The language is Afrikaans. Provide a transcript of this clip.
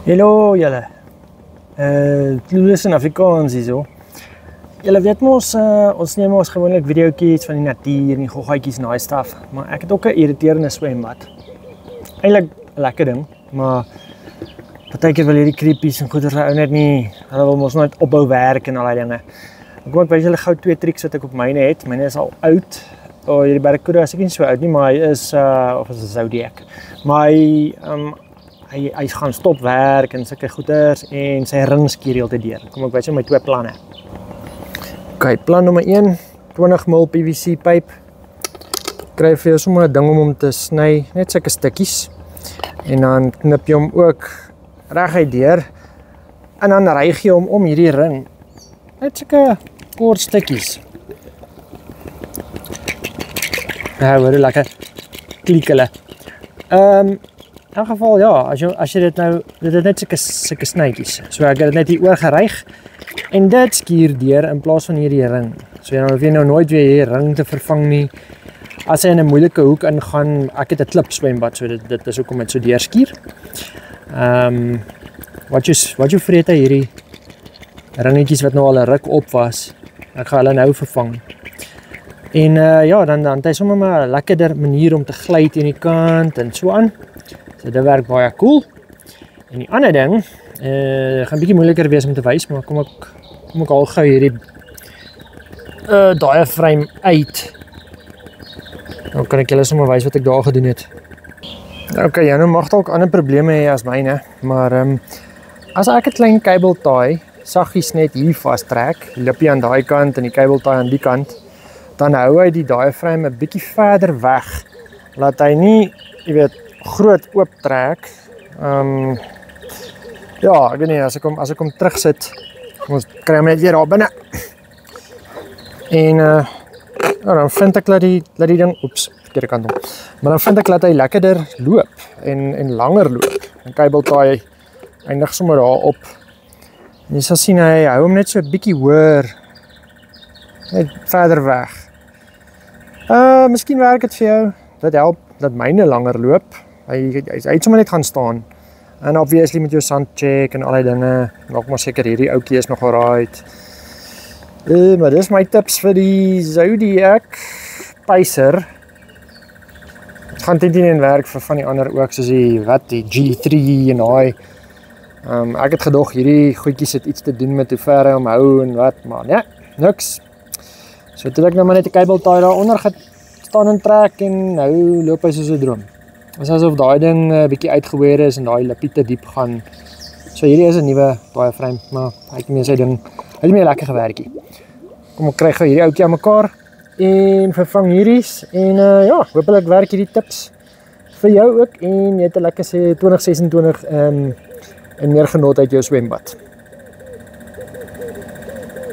Hallo julle. Clueless in Afrikaans hierso. Julle weet mos, ons neem ons gewoonlik videoetjies van die natuur en die goggaatjies en daai stuff, maar ek het ook 'n irriterende swembad. Eintlik 'n lekker ding, maar partykeer wil hierdie creepies en goeders ou net nie, hulle wil mos net opbou werk en al daai dinge. Kom ek wys julle gou twee triks wat ek op myne het. Myne is al oud. Hierdie Barracuda is ek nie so oud nie, maar hy is of is 'n Zodiac. Maar hy gaan stop werk en sulke goeders en sy ring skier heeltyd deur. Kom ek wys jou my twee planne. OK, plan nommer 1, 20 mil PVC pyp. Kry vir jou sommer 'n ding om te sny, net sulke stukkies. En dan knip jy hom ook reguit deur. En dan ryg jy hom om hierdie ring. Net sulke kort stukkies. Ja, hoor hoe lekker klik hulle. In elk geval ja, as jy dit nou, dit is net sulke snytjies. So ek het dit net hier oor geryg en dit skuur deur in plaas van hierdie ring. So jy hoef jy nou nooit weer hierdie ring te vervang nie. As hy in 'n moeilike hoek ingaan, ek het 'n klip swembad, so dit is hoekom dit so deur skuur. Wat jy vreet hierdie ringetjies wat nou al 'n ruk op was. Ek gaan hulle nou vervang. En ja, dan het hy sommer maar 'n lekkerder manier om te gly teen die kant en so aan. So dit werk baie cool. En die ander ding, gaan bietjie moeiliker wees om te wys, maar kom ek al gou hierdie diaphragm uit. Nou kan ek julle sommer wys wat ek daar gedoen het. OK, jy nou mag dalk ander probleme hê as myne, maar as ek 'n klein kabeltaai saggies net hier vastrek, lippie aan daai kant en die kabeltaai aan die kant, dan hou hy die diaphragm 'n bietjie verder weg, laat hy nie, jy weet, groot oop trek. Ja, ek weet nie, as ek hom terugsit, ons kry hom net weer daar binne. En dan vind ek dat die ding, oeps, verkeerde kant om. Maar dan vind ek dat hy lekkerder loop en langer loop. En kabeltaai eindig sommer daar op. En jy sal sien hy hou hom net so 'n bietjie hoër, net verder weg. Miskien werk dit vir jou. Dit help dat myne langer loop. Hy het sommer net gaan staan. En obviously met jou sand check en al die dinge. Maak maar seker hierdie ouetjie is nog alright. Maar dis my tips vir die Zodiac Pacer. Dit gaan teen in werk vir van die ander ook, soos die G3 en daai. Ek het gedog hierdie goedjies het iets te doen met hoe ver hy hom hou en wat, maar nee, niks. So toe ek nou maar net 'n kabeltaai daaronder gestaan en trek en nou loop hy soos 'n droom. Dit is asof daai ding 'n bietjie uitgeweer is en daai lippie te diep gaan. So hierdie is 'n nuwe diaphragm, maar hy het meer sy ding, hy het meer lekker gewerkie. Kom ek kry gou hierdie ouetjie aan mekaar en vervang hierdie en ja, hopelik werk hierdie tips vir jou ook en jy het 'n lekker 2026 en meer genot uit jou swembad.